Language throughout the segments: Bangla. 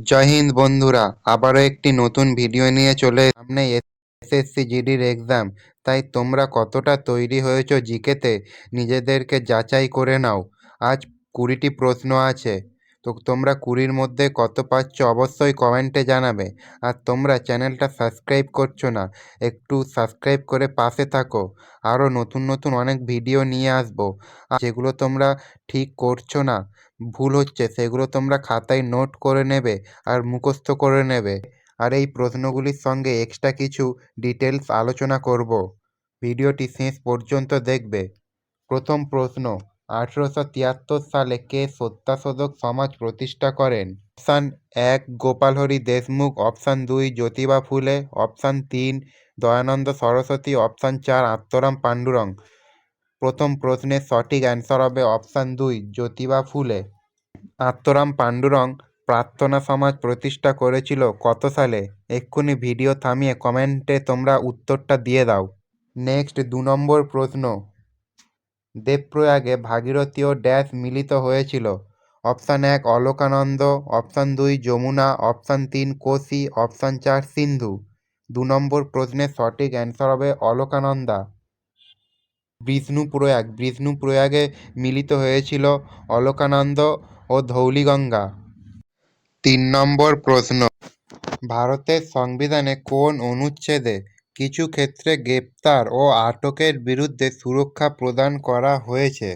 জয় হিন্দ বন্ধুরা, আবারও একটি নতুন ভিডিও নিয়ে চলে সামনে এসএসসি জিডির এক্সাম। তাই তোমরা কতটা তৈরি হয়েছো জিকেতে নিজেদেরকে যাচাই করে নাও। আজ 20টি প্রশ্ন আছে, তো তোমরা 20-র মধ্যে কত পাচ্ছ অবশ্যই কমেন্টে জানাবে। আর তোমরা চ্যানেলটা সাবস্ক্রাইব করছো না, একটু সাবস্ক্রাইব করে পাশে থাকো। আরও নতুন নতুন অনেক ভিডিও নিয়ে আসবো। আর যেগুলো তোমরা ঠিক করছো না, ভুল হচ্ছে, সেগুলো তোমরা খাতায় নোট করে নেবে আর মুখস্থ করে নেবে। আর এই প্রশ্নগুলির সঙ্গে এক্সট্রা কিছু ডিটেলস আলোচনা করব। ভিডিওটি শেষ পর্যন্ত দেখবে। প্রথম প্রশ্ন, 1873 সালে কে সত্যাশোধক সমাজ প্রতিষ্ঠা করেন? অপশান 1 গোপালহরি দেশমুখ, অপশান 2 জ্যোতিবা ফুলে, অপশান 3 দয়ানন্দ সরস্বতী, অপশান 4 আত্মারাম পাণ্ডুরং। প্রথম প্রশ্নের সঠিক অ্যান্সার হবে অপশান 2 জ্যোতিবা ফুলে। আত্মারাম পাণ্ডুরং প্রার্থনা সমাজ প্রতিষ্ঠা করেছিল কত সালে? এক্ষুনি ভিডিও থামিয়ে কমেন্টে তোমরা উত্তরটা দিয়ে দাও। নেক্সট 2 নম্বর প্রশ্ন, দেবপ্রয়াগে ভাগীরথী ও ড্যাশ মিলিত হয়েছিল? Option 1 Alaknanda, option 2 Yamuna, option 3 Kosi, option 4 Sindhu. 2 নম্বর প্রশ্নের সঠিক অ্যান্সার হবে অলকানন্দা। বিষ্ণুপ্রয়াগে মিলিত হয়েছিল অলকানন্দ ও ধৌলিগঙ্গা। 3 নম্বর প্রশ্ন, ভারতের সংবিধানে কোন অনুচ্ছেদে কিছু ক্ষেত্রে গ্রেপ্তার ও আটকের বিরুদ্ধে সুরক্ষা প্রদান করা হয়েছে?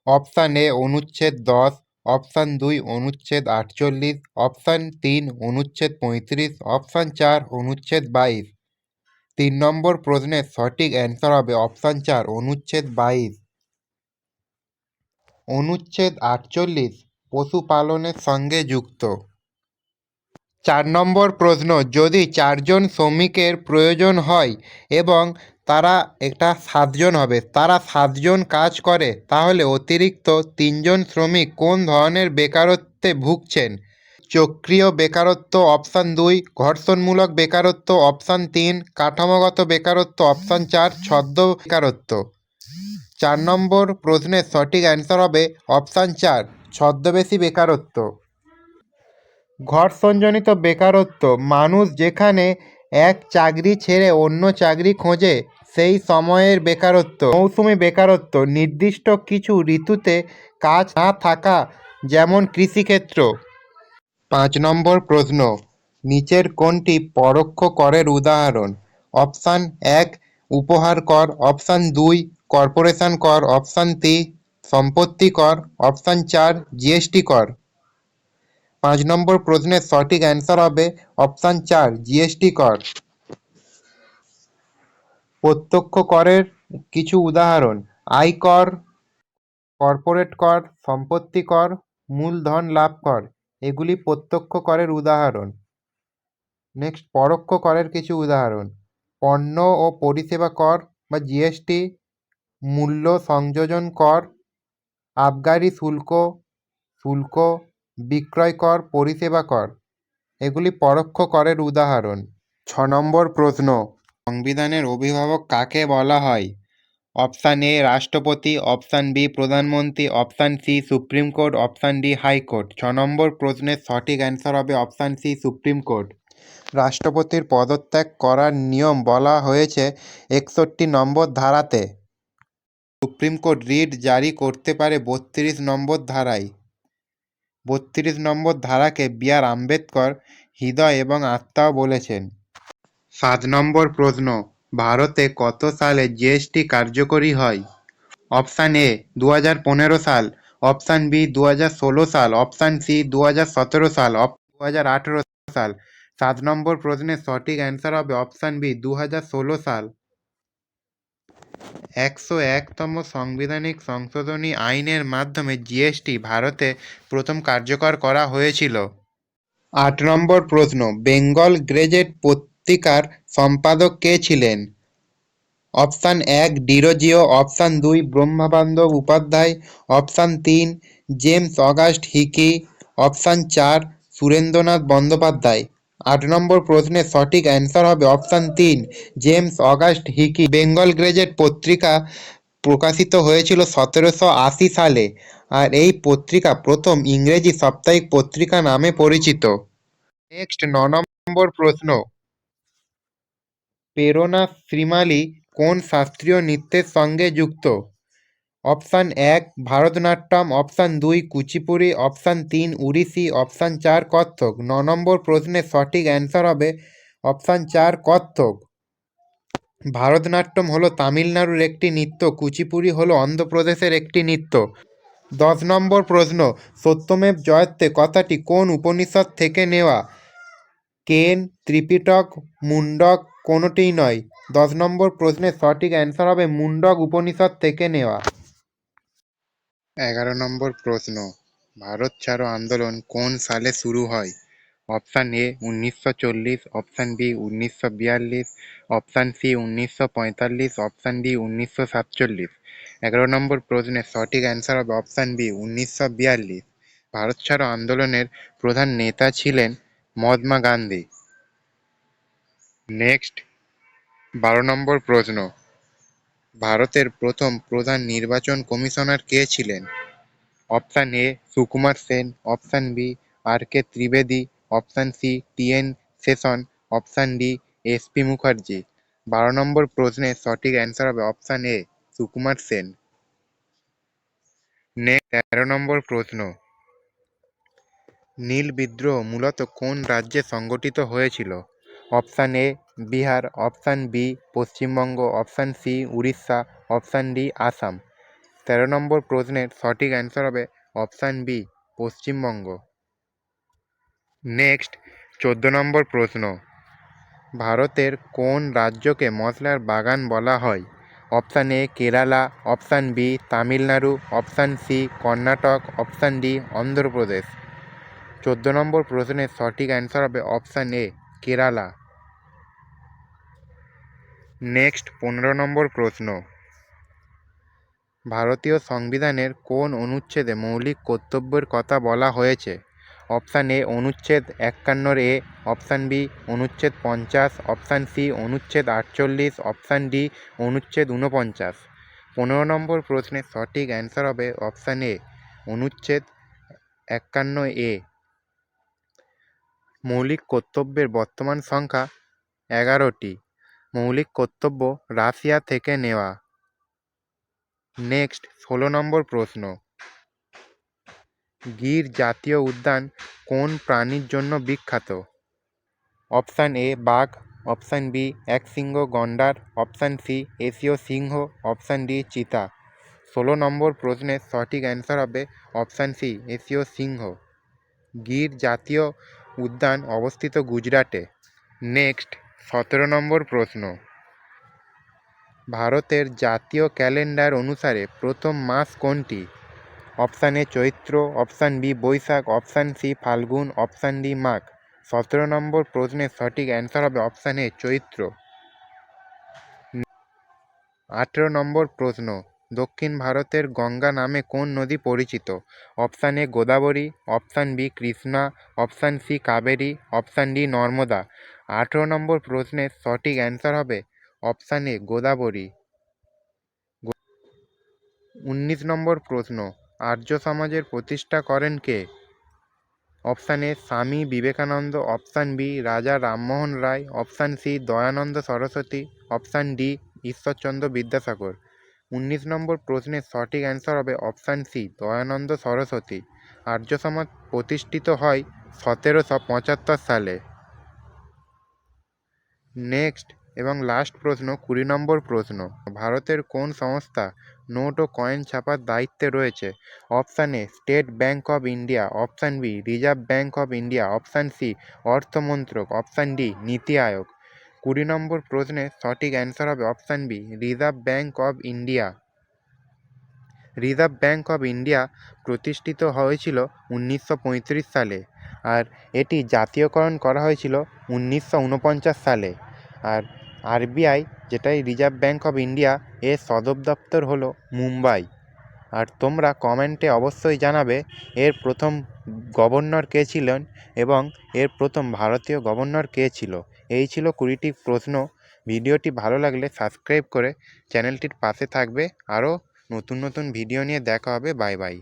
অপশান এ অনুচ্ছেদ 10, অপশান 2 অনুচ্ছেদ 48, অপশান 3 অনুচ্ছেদ 35, অপশান 4 অনুচ্ছেদ 22। 3 নম্বর প্রশ্নের সঠিক অ্যান্সার হবে অপশান 4 অনুচ্ছেদ 22। অনুচ্ছেদ 48 পশুপালনের সঙ্গে যুক্ত। 4 নম্বর প্রশ্ন, যদি 4 জন শ্রমিকের প্রয়োজন হয় এবং তারা 7 জন কাজ করে, তাহলে অতিরিক্ত 3 জন শ্রমিক কোন ধরনের বেকারত্বে ভুগছেন? চক্রীয় বেকারত্ব অপশান 2, ঘর্ষণমূলক বেকারত্ব অপশান 3, কাঠামোগত বেকারত্ব অপশান 4, ছদ্ম বেকারত্ব। 4 নম্বর প্রশ্নের সঠিক অ্যান্সার হবে অপশান 4 ছদ্মবেশী বেকারত্ব। ঘর্ষণজনিত বেকারত্ব মানুষ যেখানে এক চাকরি ছেড়ে অন্য চাকরি খোঁজে সেই সময়ের বেকারত্ব। মৌসুমি বেকারত্ব নির্দিষ্ট কিছু ঋতুতে কাজ না থাকা, যেমন কৃষিক্ষেত্র। 5 নম্বর প্রশ্ন, নিচের কোনটি পরোক্ষ করের উদাহরণ? অপশান 1 উপহার কর, অপশান 2 কর্পোরেশন কর, অপশান 3 সম্পত্তি কর, অপশান 4 জিএসটি কর। 5 নম্বর প্রশ্নের সঠিক অ্যান্সার হবে অপশান 4 জিএসটি কর। প্রত্যক্ষ করের কিছু উদাহরণ: আয়কর, কর্পোরেট কর, সম্পত্তি কর, মূলধন লাভ কর। এগুলি প্রত্যক্ষ করের উদাহরণ। নেক্সট পরোক্ষ করের কিছু উদাহরণ: পণ্য ও পরিষেবা কর বা জিএসটি, মূল্য সংযোজন কর, আবগারি শুল্ক, বিক্রয় কর, পরিষেবা কর। এগুলি পরোক্ষ করের উদাহরণ। 6 নম্বর প্রশ্ন, সংবিধানের অভিভাবক কাকে বলা হয়? অপশান এ রাষ্ট্রপতি, অপশান বি প্রধানমন্ত্রী, option C supreme court, option D high court. 6 নম্বর প্রশ্নের সঠিক অ্যান্সার হবে অপশান সি সুপ্রিম কোর্ট। রাষ্ট্রপতির পদত্যাগ করার নিয়ম বলা হয়েছে 61 নম্বর ধারাতে। সুপ্রিম কোর্ট রিট জারি করতে পারে 32 নম্বর ধারায়। 32 নম্বর ধারাকে বি.আর. আম্বেদকর হৃদয় এবং আত্মাও বলেছেন। 7 নম্বর প্রশ্ন, ভারতে কত সালে জিএসটি কার্যকরী হয়? অপশান এ 2015 সাল, অপশান বি 2016 সাল, অপশান সি 2017 সাল, 2018 সাল। 7 নম্বর প্রশ্নের সঠিক অ্যান্সার হবে অপশান বি 2016 সাল। 101তম সাংবিধানিক সংশোধনী আইনের মাধ্যমে জিএসটি ভারতে প্রথম কার্যকর করা হয়েছিল। 8 নম্বর প্রশ্ন, বেঙ্গল গেজেট পত্রিকার সম্পাদক কে ছিলেন? Option 1 Derozio, option 2 Brahmabandhab Upadhyay, option 3 James August Hicky, option 4 Surendranath Bandyopadhyay. 8 নম্বর প্রশ্নের সঠিক অ্যান্সার হবে option 3 James August Hicky. Bengal gazette পত্রিকা প্রকাশিত হয়েছিল 1780 সালে আর এই পত্রিকা প্রথম ইংরেজি সাপ্তাহিক পত্রিকা নামে পরিচিত। নেক্সট 9 নম্বর প্রশ্ন, প্রেরণা শ্রীমালী কোন শাস্ত্রীয় নৃত্যের সঙ্গে যুক্ত? Option 1 Bharatanatyam, option 2 Kuchipudi, option 3 Odissi, option 4 Kathak. 9 নম্বর প্রশ্নের সঠিক অ্যান্সার হবে অপশান 4 কত্থক। ভারতনাট্যম হলো তামিলনাড়ুর একটি নৃত্য, কুচিপুড়ি হলো অন্ধ্রপ্রদেশের একটি নৃত্য। 10 নম্বর প্রশ্ন, সত্যমেব জয়তে কথাটি কোন উপনিষদ থেকে নেওয়া? কেন, ত্রিপিটক, মুন্ডক কোনোটিই নয়। 10 নম্বর প্রশ্নের সঠিক অ্যান্সার হবে মুন্ডক উপনিষদ থেকে নেওয়া। 11 নম্বর প্রশ্ন, ভারত ছাড়ো আন্দোলন কোন সালে শুরু হয়? Option A 1940, option B 1942, option C 1945, option D 1947। 11 নম্বর প্রশ্নের সঠিক অ্যান্সার হবে অপশান বি 1942। ভারত ছাড়ো আন্দোলনের প্রধান নেতা ছিলেন মহাত্মা গান্ধী। নেক্সট 12 নম্বর প্রশ্ন, ভারতের প্রথম প্রধান নির্বাচন কমিশনার কে ছিলেন? Option A Sukumar Sen, option B R K Trivedi, option C T N Seshan, option D S P Mukherjee. 12 নম্বর প্রশ্নের সঠিক অ্যান্সার হবে option A Sukumar Sen. Next 13 নম্বর প্রশ্ন, নীল বিদ্রোহ মূলত কোন রাজ্যে সংগঠিত হয়েছিল? Option A Bihar, option B Paschimbanga, option C Orissa, option D Assam. 13 নম্বর প্রশ্নের সঠিক অ্যান্সার হবে অপশান বি পশ্চিমবঙ্গ। নেক্সট 14 নম্বর প্রশ্ন, ভারতের কোন রাজ্যকে মশলার বাগান বলা হয়? Option A Kerala, option B Tamil Nadu, option C Karnataka, option D Andhra Pradesh. 14 নম্বর প্রশ্নের সঠিক অ্যান্সার হবে অপশান এ কেরালা। নেক্সট 15 নম্বর প্রশ্ন, ভারতীয় সংবিধানের কোন অনুচ্ছেদে মৌলিক কর্তব্যের কথা বলা হয়েছে? অপশান এ অনুচ্ছেদ 51 এ, অপশান বি অনুচ্ছেদ 50, অপশান সি অনুচ্ছেদ 48, অপশান ডি অনুচ্ছেদ 49। 15 নম্বর প্রশ্নের সঠিক অ্যান্সার হবে অপশান এ অনুচ্ছেদ 51 এ। মৌলিক কর্তব্যের বর্তমান সংখ্যা 11টি। মৌলিক কর্তব্য রাশিয়া থেকে নেওয়া। নেক্সট 16 নম্বর প্রশ্ন, গির জাতীয় উদ্যান কোন প্রাণীর জন্য বিখ্যাত? অপশান এ বাঘ, অপশান বি একশৃঙ্গ গন্ডার, অপশান সি এশীয় সিংহ, অপশান ডি চিতা। 16 নম্বর প্রশ্নের সঠিক অ্যান্সার হবে অপশান সি এশীয় সিংহ। গির জাতীয় উদ্যান অবস্থিত গুজরাটে। নেক্সট 17 নম্বর প্রশ্ন, ভারতের জাতীয় ক্যালেন্ডার অনুসারে প্রথম মাস কোনটি? Option A Chaitra, option B Baishakh, option C Falgun, option D Magh. 17 নম্বর প্রশ্নের সঠিক অ্যান্সার হবে অপশান এ চৈত্র। 18 নম্বর প্রশ্ন, দক্ষিণ ভারতের গঙ্গা নামে কোন নদী পরিচিত? Option A Godavari, option B Krishna, option C Kaveri, option D Narmada. 18 নম্বর প্রশ্নের সঠিক অ্যান্সার হবে অপশান এ গোদাবরী। 19 নম্বর প্রশ্ন, আর্য সমাজের প্রতিষ্ঠা করেন কে? Option A Swami Vivekananda, option B Raja Rammohan Roy, option C Dayananda Saraswati, option D Ishwarchandra Vidyasagar. 19 নম্বর প্রশ্নের সঠিক অ্যান্সার হবে অপশান সি দয়ানন্দ সরস্বতী। আর্য সমাজ প্রতিষ্ঠিত হয় 1775 সালে। নেক্সট এবং লাস্ট প্রশ্ন 20 নম্বর প্রশ্ন, ভারতের কোন সংস্থা নোট ও কয়েন ছাপার দায়িত্বে রয়েছে? Option A state bank of India, option B reserve bank of India, option C অর্থমন্ত্রক, অপশান ডি নীতি আয়োগ। 20 নম্বর প্রশ্নের সঠিক অ্যান্সার হবে option B reserve bank of India. Reserve bank of India প্রতিষ্ঠিত হয়েছিল 1935 সালে, আর এটি জাতীয়করণ করা হয়েছিল 1949 সালে। আর আরবিআই, যেটাই রিজার্ভ ব্যাঙ্ক অফ ইন্ডিয়া, এর সদর দপ্তর হলো মুম্বাই। আর তোমরা কমেন্টে অবশ্যই জানাবে এর প্রথম গভর্নর কে ছিলেন এবং এর প্রথম ভারতীয় গভর্নর কে ছিল। এই ছিল 20টি প্রশ্ন। ভিডিওটি ভালো লাগলে সাবস্ক্রাইব করে চ্যানেলটির পাশে থাকবে। আরও নতুন নতুন ভিডিও নিয়ে দেখা হবে। Bye bye.